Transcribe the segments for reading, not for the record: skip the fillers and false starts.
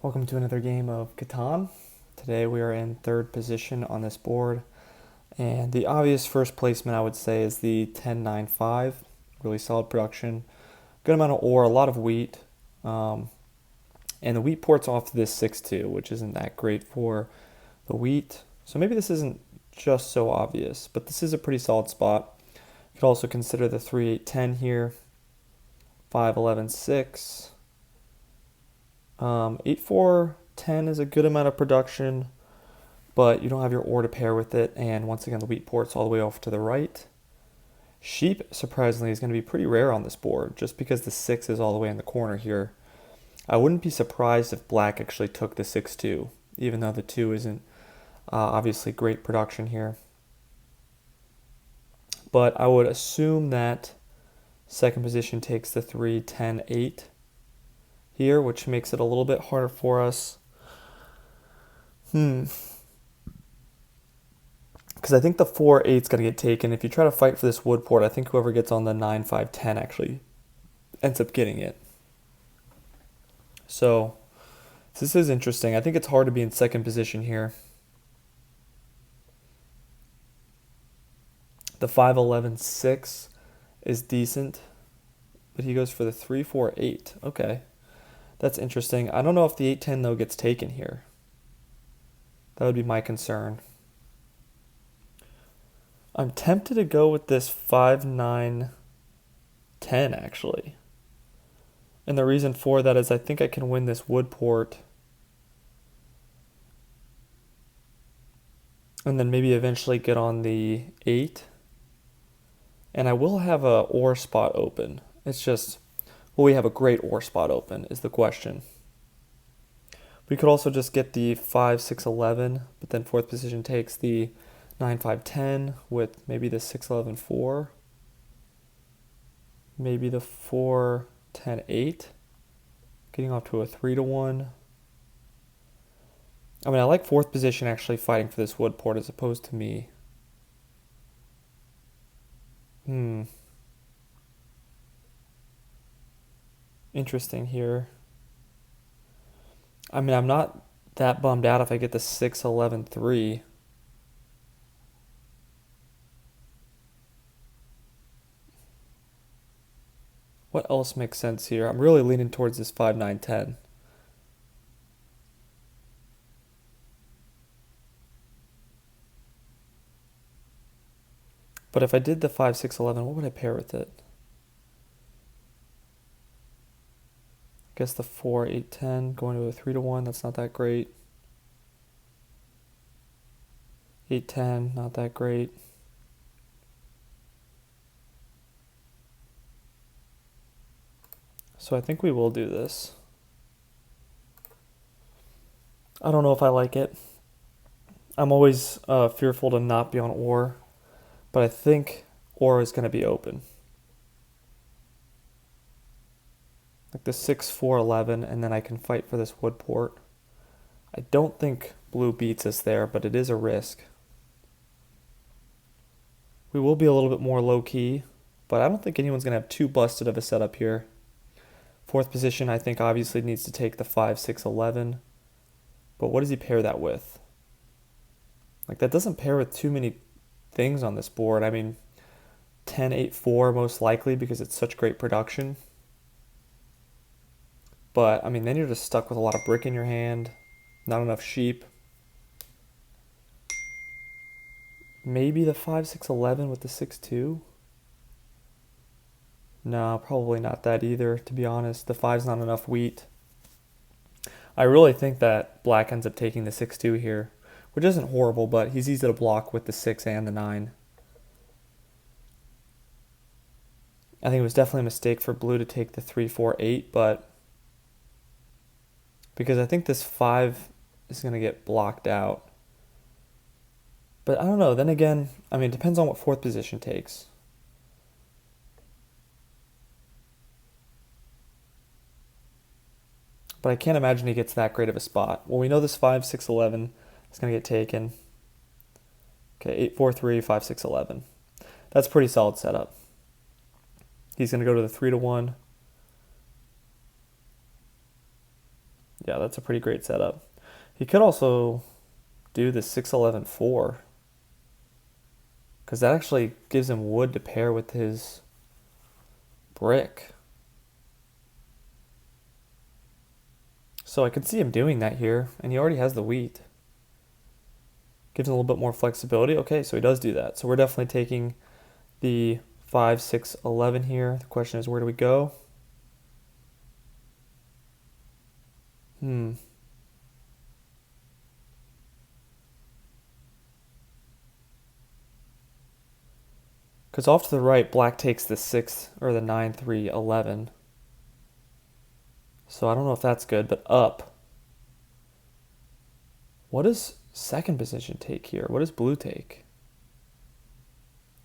Welcome to another game of Catan. Today we are in third position on this board, and the obvious first placement I would say is the 10-9-5. Really solid production, good amount of ore, a lot of wheat, and the wheat ports off to this 6-2, which isn't that great for the wheat. So maybe this isn't just so obvious, but this is a pretty solid spot. You could also consider the 3-8-10 here, 5-11-6. 8-4-10 is a good amount of production, but you don't have your ore to pair with it, and once again the wheat port's all the way off to the right. Sheep, surprisingly, is going to be pretty rare on this board, just because the 6 is all the way in the corner here. I wouldn't be surprised if black actually took the 6-2, even though the 2 isn't obviously great production here. But I would assume that second position takes the 3-10-8 here, which makes it a little bit harder for us. Because I think the 4-8 is going to get taken. If you try to fight for this wood port, I think whoever gets on the 9-5-10 actually ends up getting it. So this is interesting. I think it's hard to be in second position here. The 5-11-6 is decent, but he goes for the 3-4-8. Okay, that's interesting. I don't know if the 8-10 though gets taken here. That would be my concern. I'm tempted to go with this 5-9-10 actually. And the reason for that is I think I can win this wood port. And then maybe eventually get on the 8. And I will have a ore spot open. It's just, will we have a great ore spot open is the question. We could also just get the 5-6-11, but then fourth position takes the 9-5-10 with maybe the 6-11-4. Maybe the 4-10-8. Getting off to a 3-1. I mean, I like fourth position actually fighting for this wood port as opposed to me. Interesting here. I mean, I'm not that bummed out if I get the 6-11-3. What else makes sense here? I'm really leaning towards this 5-9-10. But if I did the 5-6-11, what would I pair with it? I guess the 4-8-10 going to a 3-1, that's not that great. 8-10, not that great. So I think we will do this. I don't know if I like it. I'm always fearful to not be on ore, but I think ore is going to be open. Like the 6-4-11, and then I can fight for this wood port. I don't think blue beats us there, but it is a risk. We will be a little bit more low-key, but I don't think anyone's going to have too busted of a setup here. Fourth position, I think, obviously needs to take the 5-6-11. But what does he pair that with? Like, that doesn't pair with too many things on this board. I mean, 10-8-4 most likely because it's such great production. But, I mean, then you're just stuck with a lot of brick in your hand, not enough sheep. Maybe the 5-6-11 with the 6-2? No, probably not that either, to be honest. The 5's not enough wheat. I really think that black ends up taking the 6-2 here, which isn't horrible, but he's easy to block with the 6 and the 9. I think it was definitely a mistake for blue to take the 3-4-8, but because I think this 5 is going to get blocked out. But I don't know. Then again, I mean, it depends on what fourth position takes. But I can't imagine he gets that great of a spot. Well, we know this 5-6-11 is going to get taken. Okay, 8-4-3, 5-6-11. That's a pretty solid setup. He's going to go to the 3-1. Yeah, that's a pretty great setup. He could also do the 6-11-4 because that actually gives him wood to pair with his brick. So I could see him doing that here, and he already has the wheat. Gives him a little bit more flexibility. Okay, so he does do that. So we're definitely taking the 5, 6, 11 here. The question is, where do we go? Hmm. Because off to the right, black takes the 6 or the 9, 3, 11. So I don't know if that's good, but up. What does second position take here? What does blue take?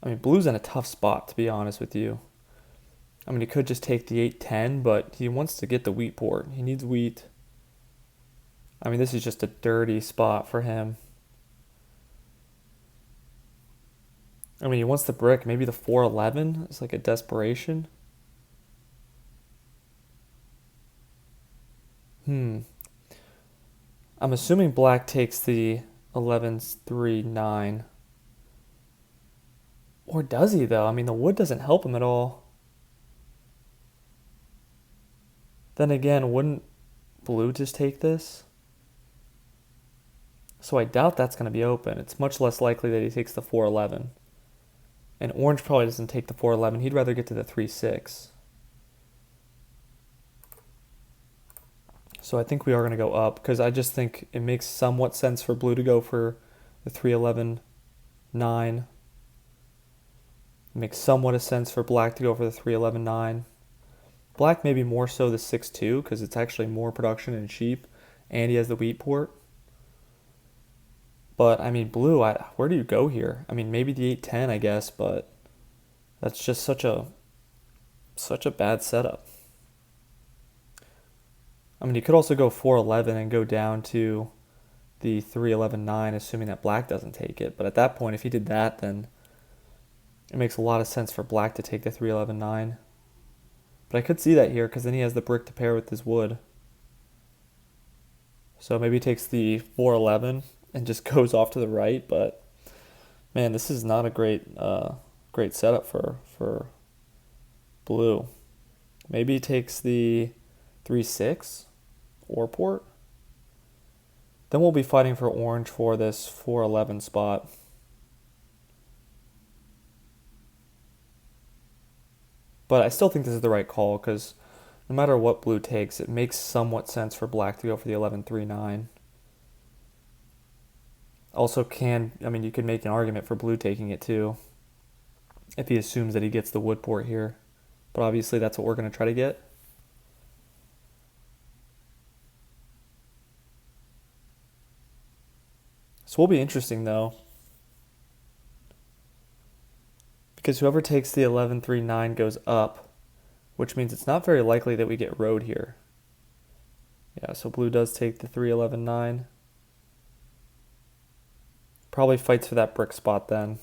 I mean, blue's in a tough spot, to be honest with you. I mean, he could just take the 8-10, but he wants to get the wheat port. He needs wheat. I mean, this is just a dirty spot for him. I mean, he wants the brick. Maybe the 4-11 is like a desperation. Hmm. I'm assuming black takes the 11-3-9. Or does he, though? I mean, the wood doesn't help him at all. Then again, wouldn't blue just take this? So I doubt that's going to be open. It's much less likely that he takes the 4-11. And orange probably doesn't take the 4-11. He'd rather get to the 3-6. So I think we are going to go up because I just think it makes somewhat sense for blue to go for the 3-11-9. It makes somewhat of sense for black to go for the 3-11-9. Black maybe more so the 6-2 because it's actually more production in sheep and he has the wheat port. But I mean, blue, where do you go here? I mean, maybe the 8-10, I guess, but that's just such a bad setup. I mean, you could also go 4-11 and go down to the 3-11-9, assuming that black doesn't take it. But at that point, if he did that, then it makes a lot of sense for black to take the 3-11-9. But I could see that here because then he has the brick to pair with his wood. So maybe he takes the 4-11 and just goes off to the right. But man, this is not a great setup for blue. Maybe he takes the 3-6 or port. Then we'll be fighting for orange for this 4-11 spot. But I still think this is the right call because no matter what blue takes, it makes somewhat sense for black to go for the 11-3-9. Also I mean, you could make an argument for blue taking it too if he assumes that he gets the wood port here. But obviously that's what we're going to try to get. So will be interesting though, because whoever takes the 11-3-9 goes up, which means it's not very likely that we get road here. Yeah, so blue does take the 3-11-9. Probably fights for that brick spot then.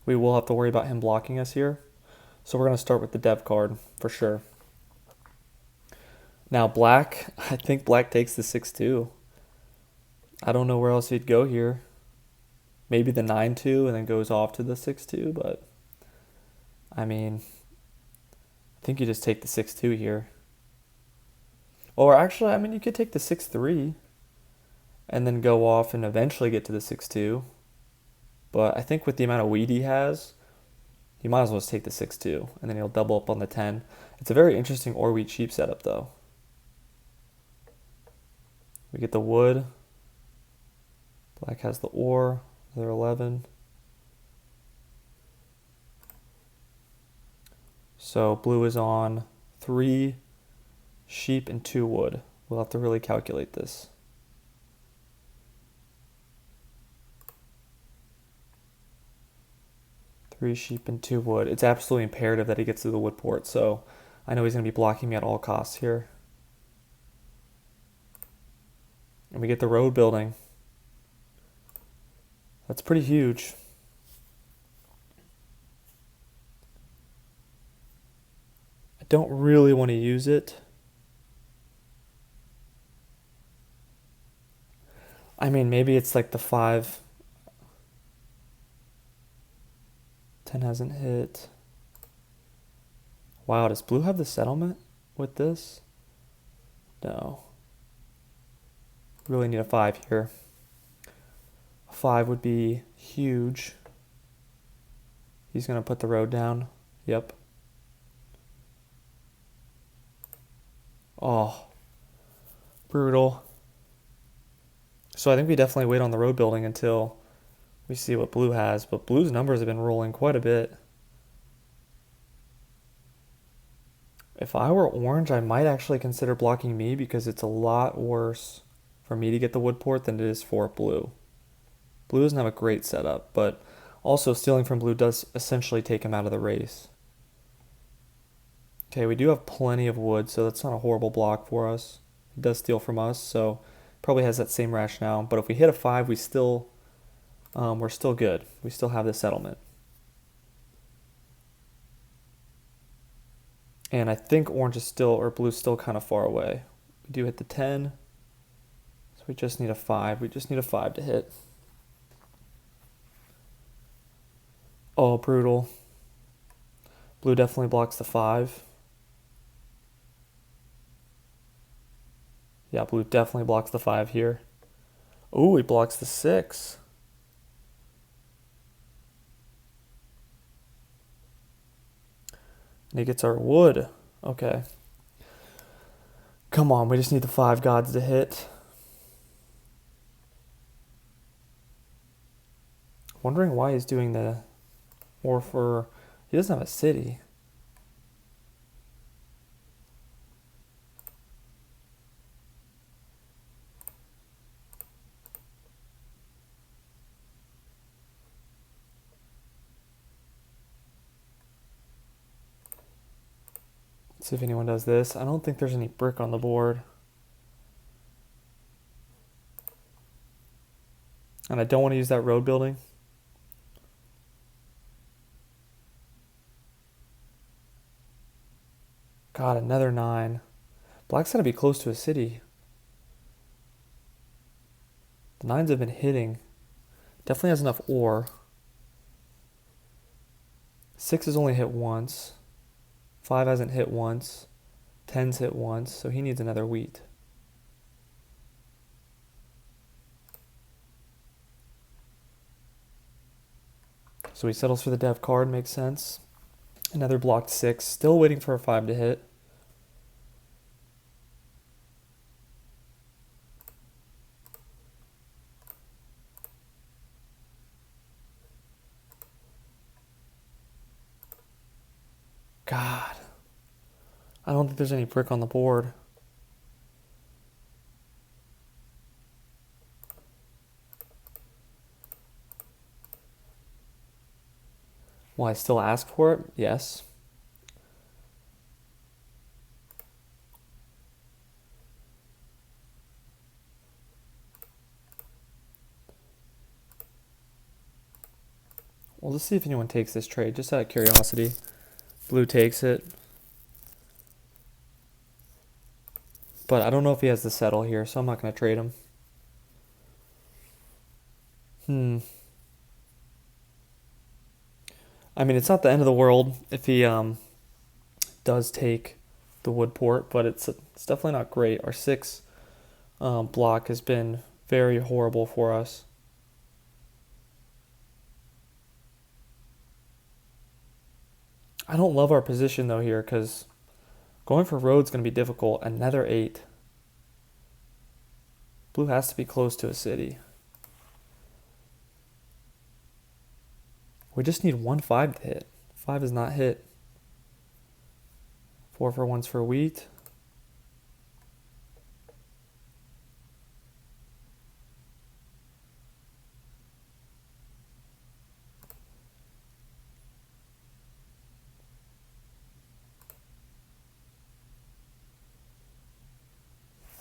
We will have to worry about him blocking us here. So we're going to start with the dev card for sure. Now black, I think black takes the 6-2. I don't know where else he'd go here. Maybe the 9-2 and then goes off to the 6-2, but I mean, I think you just take the 6-2 here. Or actually, I mean, you could take the 6-3 and then go off and eventually get to the 6-2. But I think with the amount of wheat he has, he might as well just take the 6-2 and then he'll double up on the 10. It's a very interesting ore wheat sheep setup though. We get the wood. Black has the ore, another 11. So blue is on 3 sheep and 2 wood. We'll have to really calculate this. Three sheep and 2 wood. It's absolutely imperative that he gets to the wood port, so I know he's going to be blocking me at all costs here. And we get the road building. That's pretty huge. I don't really want to use it. I mean, maybe it's like the 5. 10 hasn't hit. Wow, does blue have the settlement with this? No. Really need a 5 here. A 5 would be huge. He's going to put the road down. Yep. Oh, brutal. So I think we definitely wait on the road building until we see what blue has. But blue's numbers have been rolling quite a bit. If I were orange, I might actually consider blocking me because it's a lot worse for me to get the wood port than it is for blue. Blue doesn't have a great setup, but also stealing from blue does essentially take him out of the race. Okay, we do have plenty of wood, so that's not a horrible block for us. He does steal from us, so probably has that same rationale. But if we hit a 5, we're still good. We still have the settlement. And I think orange is still, or blue is still kind of far away. We do hit the 10, so we just need a 5. We just need a 5 to hit. Oh, brutal. Blue definitely blocks the 5. Yeah, blue definitely blocks the 5 here. Ooh, he blocks the 6. And he gets our wood. Okay. Come on, we just need the 5 gods to hit. Wondering why he's doing the... Or for... He doesn't have a city. Let's see if anyone does this. I don't think there's any brick on the board. And I don't want to use that road building. God, another 9. Black's got to be close to a city. The 9s have been hitting. Definitely has enough ore. 6 has only hit once. 5 hasn't hit once. 10's hit once, so he needs another wheat. So he settles for the dev card, makes sense. Another blocked 6, still waiting for a 5 to hit. God. I don't think there's any brick on the board. Will I still ask for it? Yes. Well, let's see if anyone takes this trade, just out of curiosity. Blue takes it. But I don't know if he has the settle here, so I'm not going to trade him. I mean, it's not the end of the world if he does take the wood port, but it's definitely not great. Our 6 block has been very horrible for us. I don't love our position though here because going for road's going to be difficult. Another 8. Blue has to be close to a city. We just need 1 5 to hit. 5 is not hit. 4 for 1's for wheat.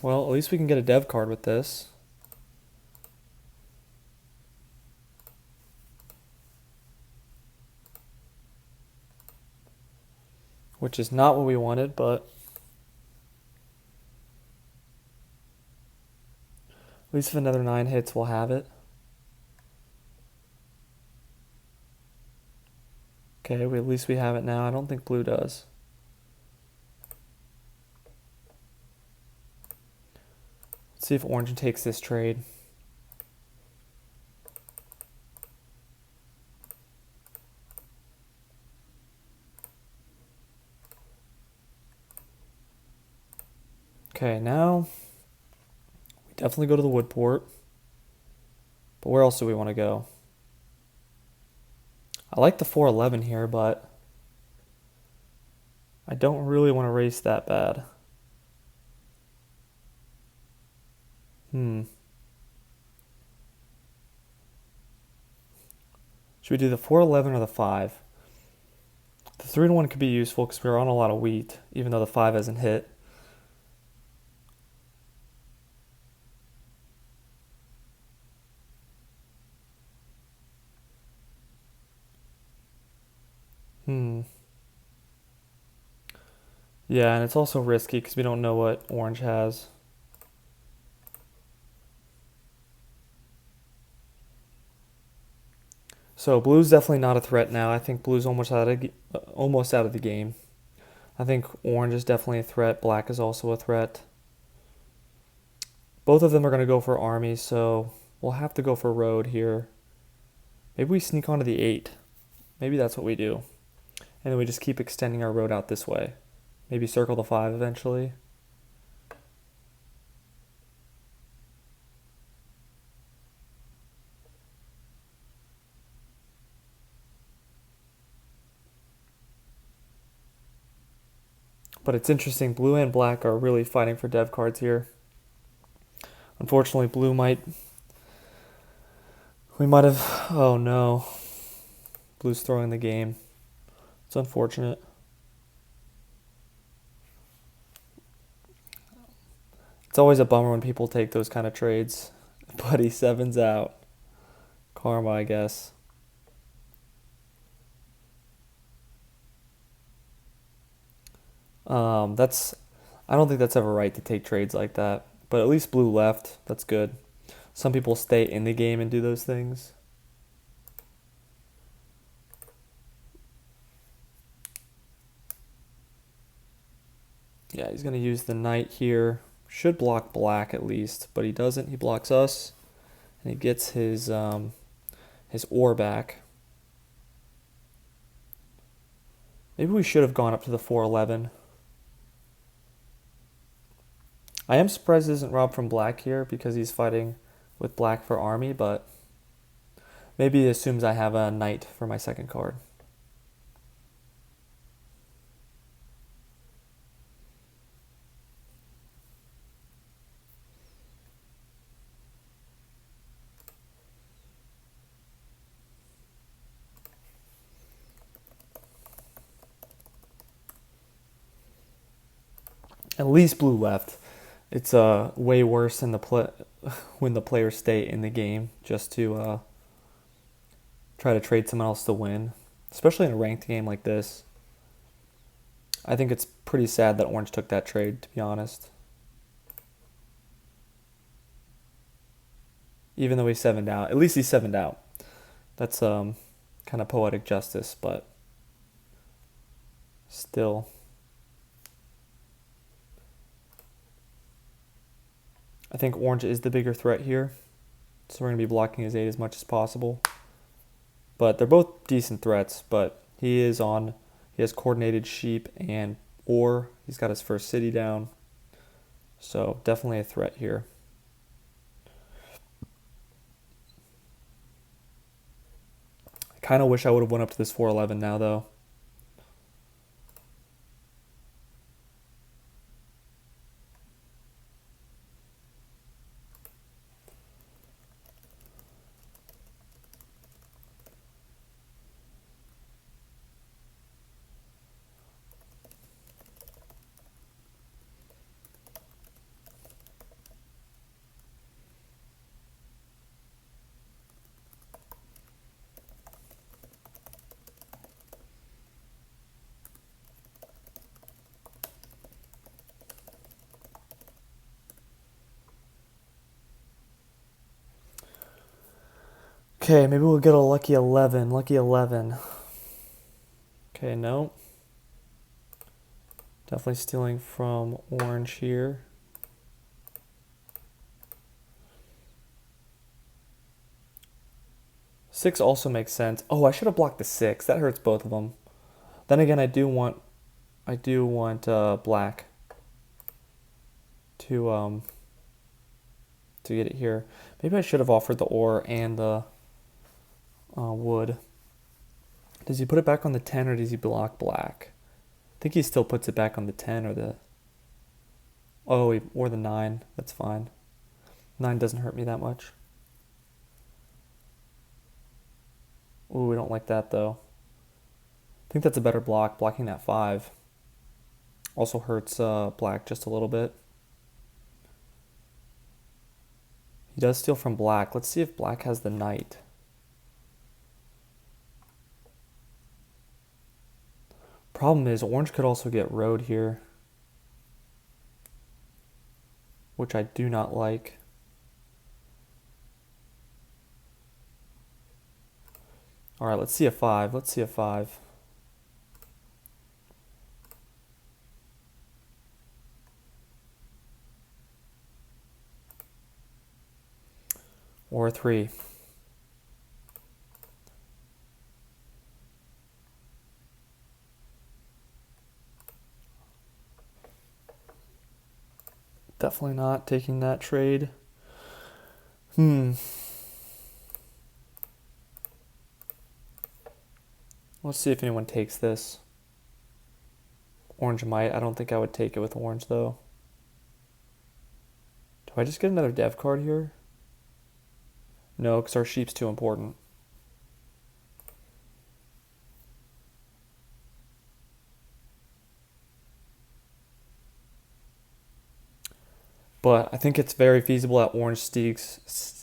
Well, at least we can get a dev card with this. which is not what we wanted, but at least if another 9 hits, we'll have it. Okay, at least we have it now. I don't think blue does. Let's see if orange takes this trade. Okay, now we definitely go to the wood port. But where else do we want to go? I like the 411 here, but I don't really want to race that bad. Should we do the 411 or the 5? The 3-1 could be useful because we're on a lot of wheat, even though the 5 hasn't hit. Yeah, and it's also risky because we don't know what orange has. So blue's definitely not a threat now. I think blue's almost out of the game. I think orange is definitely a threat. Black is also a threat. Both of them are going to go for army, so we'll have to go for road here. Maybe we sneak onto the 8. Maybe that's what we do. And then we just keep extending our road out this way. Maybe circle the 5 eventually. But it's interesting, blue and black are really fighting for dev cards here. Unfortunately, we might have, oh no. Blue's throwing the game. It's unfortunate. It's always a bummer when people take those kind of trades. Buddy, 7's out. Karma, I guess. I don't think that's ever right to take trades like that. But at least blue left. That's good. Some people stay in the game and do those things. Yeah, he's going to use the knight here. Should block black at least, but he doesn't. He blocks us, and he gets his ore back. Maybe we should have gone up to the 411. I am surprised it isn't robbed from black here because he's fighting with black for army, but maybe he assumes I have a knight for my second card. At least blue left. It's way worse in when the players stay in the game just to try to trade someone else to win, especially in a ranked game like this. I think it's pretty sad that orange took that trade, to be honest. Even though he 7'd out. At least he 7'd out. That's kind of poetic justice, but still. I think orange is the bigger threat here. So we're going to be blocking his 8 as much as possible. But they're both decent threats, but he has coordinated sheep and ore. He's got his first city down. So definitely a threat here. I kind of wish I would have went up to this 411 now though. Okay, maybe we'll get a lucky 11. Lucky 11. Okay, no. Definitely stealing from orange here. Six also makes sense. Oh, I should have blocked the six. That hurts both of them. Then again, I do want black to get it here. Maybe I should have offered the ore and the wood. Does he put it back on the 10 or does he block black? I think he still puts it back on the 10 or the... Oh, or the 9. That's fine. 9 doesn't hurt me that much. Ooh, we don't like that though. I think that's a better block, blocking that 5. Also hurts black just a little bit. He does steal from black. Let's see if black has the knight. Problem is, orange could also get road here, which I do not like. All right, let's see a 5. Let's see a 5. Or a 3. Definitely not taking that trade. Let's see if anyone takes this. Orange might. I don't think I would take it with orange though. Do I just get another dev card here? No, because our sheep's too important. But I think it's very feasible that orange snags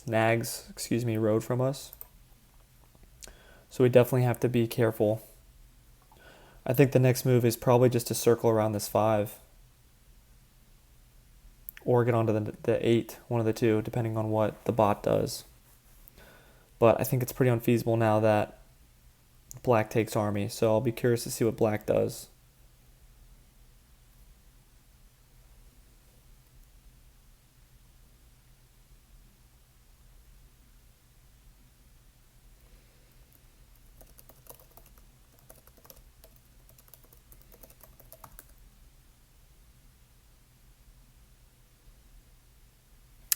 road from us. So we definitely have to be careful. I think the next move is probably just to circle around this 5. Or get onto the 8, one of the two, depending on what the bot does. But I think it's pretty unfeasible now that black takes army, so I'll be curious to see what black does.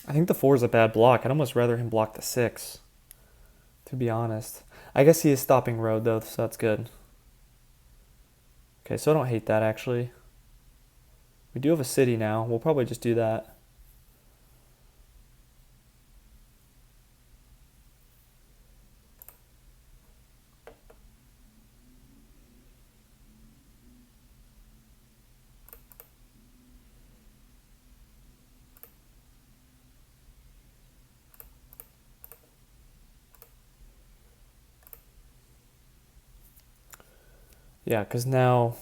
I think the 4 is a bad block. I'd almost rather him block the 6, to be honest. I guess he is stopping road though, so that's good. Okay, so I don't hate that actually. We do have a city now. We'll probably just do that. Yeah, because now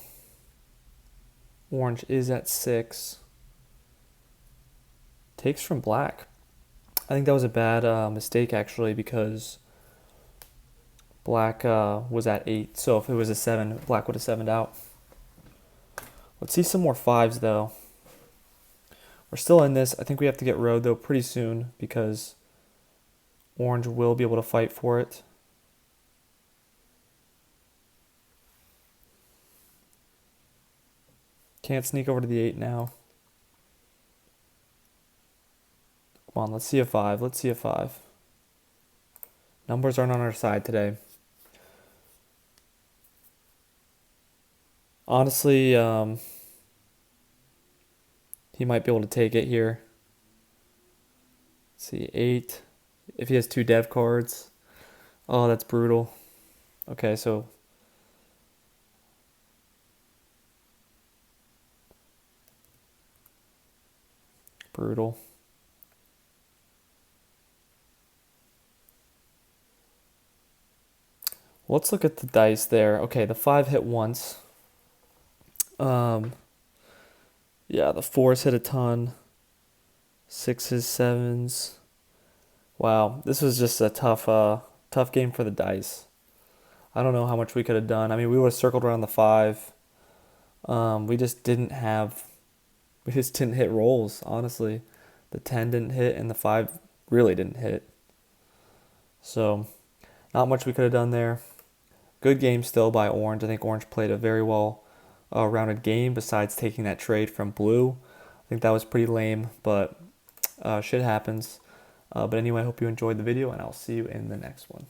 orange is at 6. Takes from black. I think that was a bad mistake actually because black was at 8. So if it was a 7, black would have 7'd out. Let's see some more 5s though. We're still in this. I think we have to get road though pretty soon because orange will be able to fight for it. Can't sneak over to the 8 now. Come on, let's see a 5. Let's see a 5. Numbers aren't on our side today. Honestly, he might be able to take it here. Let's see, 8. If he has 2 dev cards. Oh, that's brutal. Okay, so... Brutal. Let's look at the dice there. Okay, the 5 hit once. Yeah, the 4s hit a ton. 6s, 7s. Wow, this was just a tough tough game for the dice. I don't know how much we could have done. I mean, we would have circled around the 5. We just didn't have, we just didn't hit rolls, honestly. The 10 didn't hit and the 5 really didn't hit. So, not much we could have done there. Good game still by Orange. I think Orange played a very well rounded game besides taking that trade from Blue. I think that was pretty lame, but shit happens. But anyway, I hope you enjoyed the video, and I'll see you in the next one.